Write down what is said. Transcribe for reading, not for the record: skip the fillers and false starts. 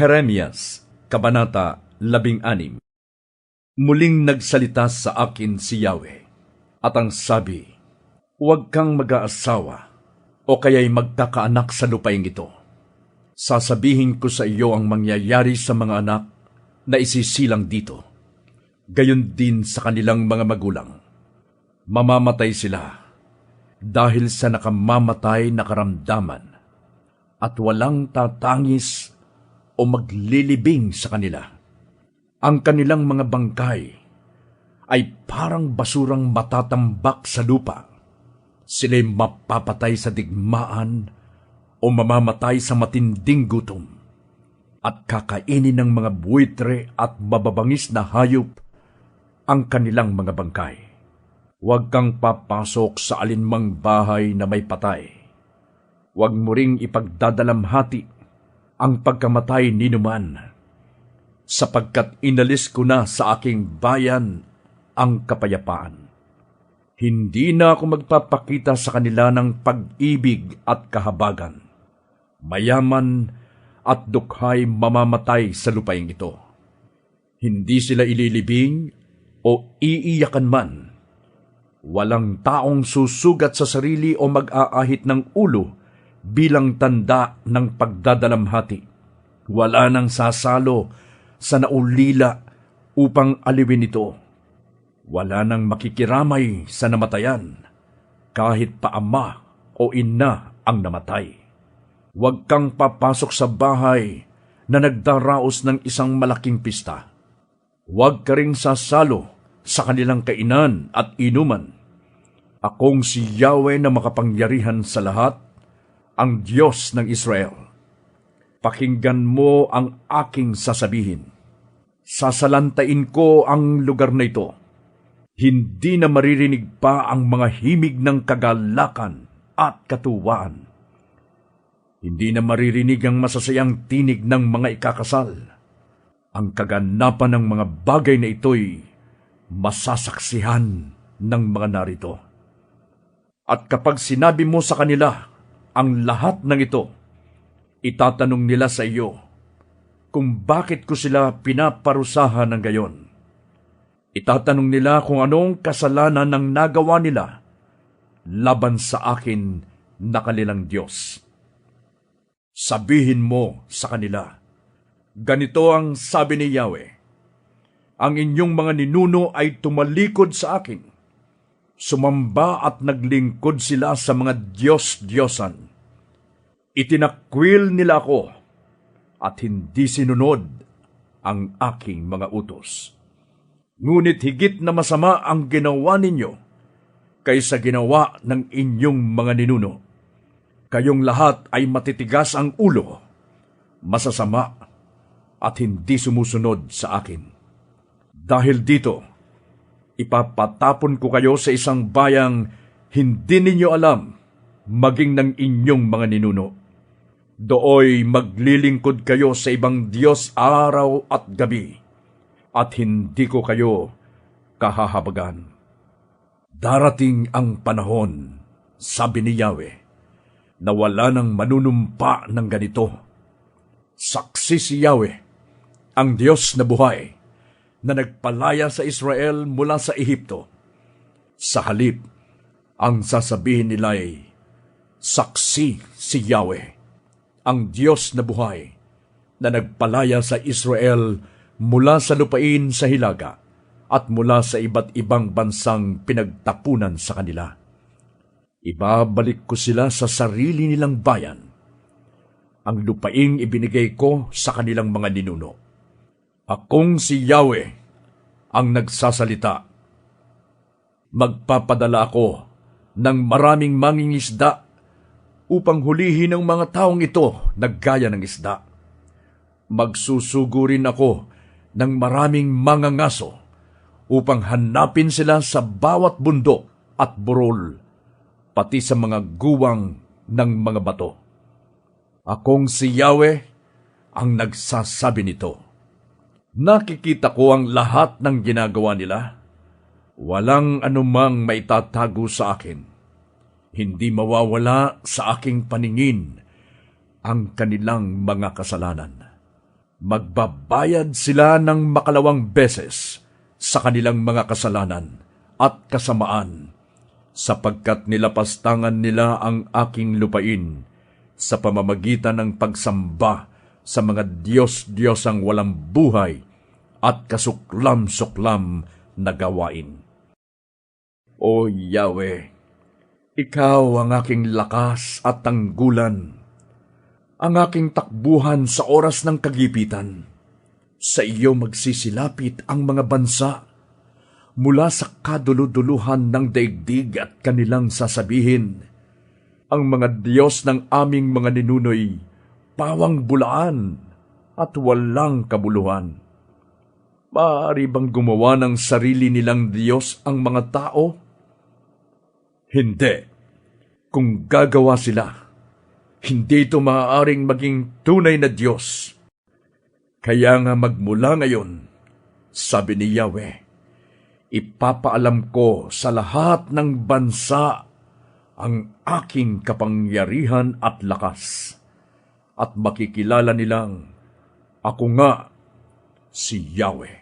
Jeremias, Kabanata 16. Muling nagsalita sa akin si Yahweh, at ang sabi, huwag kang mag-aasawa, o kaya'y magkakaanak sa lupaing ito. Sasabihin ko sa iyo ang mangyayari sa mga anak na isisilang dito, gayon din sa kanilang mga magulang. Mamamatay sila dahil sa nakamamatay na karamdaman, at walang tatangis o maglilibing sa kanila. Ang kanilang mga bangkay ay parang basurang matatambak sa lupa. Sila'y mapapatay sa digmaan o mamamatay sa matinding gutom, at kakainin ng mga buitre at mababangis na hayop ang kanilang mga bangkay. Huwag kang papasok sa alinmang bahay na may patay. Huwag mo ring ipagdadalamhati ang pagkamatay ninuman, sapagkat inalis ko na sa aking bayan ang kapayapaan. Hindi na ako magpapakita sa kanila ng pag-ibig at kahabagan. Mayaman at dukhay mamamatay sa lupaing ito. Hindi sila ililibing o iiyakan man. Walang taong susugat sa sarili o mag-aahit ng ulo bilang tanda ng pagdadalamhati. Wala nang sasalo sa naulila upang aliwin ito. Wala nang makikiramay sa namatayan, kahit pa ama o ina ang namatay. Huwag kang papasok sa bahay na nagdaraos ng isang malaking pista. Huwag ka ring sasalo sa kanilang kainan at inuman. Akong si Yahweh na makapangyarihan sa lahat, ang Diyos ng Israel. Pakinggan mo ang aking sasabihin. Sasalantain ko ang lugar na ito. Hindi na maririnig pa ang mga himig ng kagalakan at katuwaan. Hindi na maririnig ang masasayang tinig ng mga ikakasal. Ang kaganapan ng mga bagay na ito'y masasaksihan ng mga narito. At kapag sinabi mo sa kanila ang lahat ng ito, itatanong nila sa iyo kung bakit ko sila pinaparusahan ng gayon. Itatanong nila kung anong kasalanan ng nagawa nila laban sa akin na kanilang Diyos. Sabihin mo sa kanila, ganito ang sabi ni Yahweh, ang inyong mga ninuno ay tumalikod sa akin. Sumamba at naglingkod sila sa mga Diyos-Diyosan. Itinakwil nila ako at hindi sinunod ang aking mga utos. Ngunit higit na masama ang ginawa ninyo kaysa ginawa ng inyong mga ninuno. Kayong lahat ay matitigas ang ulo, masasama at hindi sumusunod sa akin. Dahil dito, ipapatapon ko kayo sa isang bayang hindi ninyo alam, maging ng inyong mga ninuno. Dooy maglilingkod kayo sa ibang Diyos araw at gabi, at hindi ko kayo kahahabagan. Darating ang panahon, sabi ni Yahweh, na wala nang manunumpa ng ganito. Saksi si Yahweh, ang Diyos na buhay, na nagpalaya sa Israel mula sa Ehipto. Sa halip, ang sasabihin nila ay, saksi si Yahweh, ang Diyos na buhay, na nagpalaya sa Israel mula sa lupain sa hilaga at mula sa iba't ibang bansang pinagtapunan sa kanila. Ibabalik ko sila sa sarili nilang bayan. Ang lupaing ibinigay ko sa kanilang mga ninuno. Akong si Yahweh ang nagsasalita. Magpapadala ako ng maraming mangingisda upang hulihin ang mga taong ito na gaya ng isda. Magsusugo rin ako ng maraming mangangaso upang hanapin sila sa bawat bundok at burol, pati sa mga guwang ng mga bato. Akong si Yahweh ang nagsasabi nito. Nakikita ko ang lahat ng ginagawa nila. Walang anumang maitatago sa akin. Hindi mawawala sa aking paningin ang kanilang mga kasalanan. Magbabayad sila ng makalawang beses sa kanilang mga kasalanan at kasamaan, sapagkat nilapastangan nila ang aking lupain sa pamamagitan ng pagsamba sa mga Diyos-Diyosang walang buhay at kasuklam-suklam na gawain. O Yahweh, Ikaw ang aking lakas at tanggulan, ang aking takbuhan sa oras ng kagipitan. Sa iyo magsisilapit ang mga bansa mula sa kaduluduluhan ng daigdig at kanilang sasabihin, ang mga Diyos ng aming mga ninunoy, pawang bulaan at walang kabuluhan. Maaari bang gumawa ng sarili nilang Diyos ang mga tao? Hindi. Kung gagawa sila, hindi ito maaaring maging tunay na Diyos. Kaya nga magmula ngayon, sabi ni Yahweh, ipapaalam ko sa lahat ng bansa ang aking kapangyarihan at lakas, at makikilala nilang ako nga si Yahweh.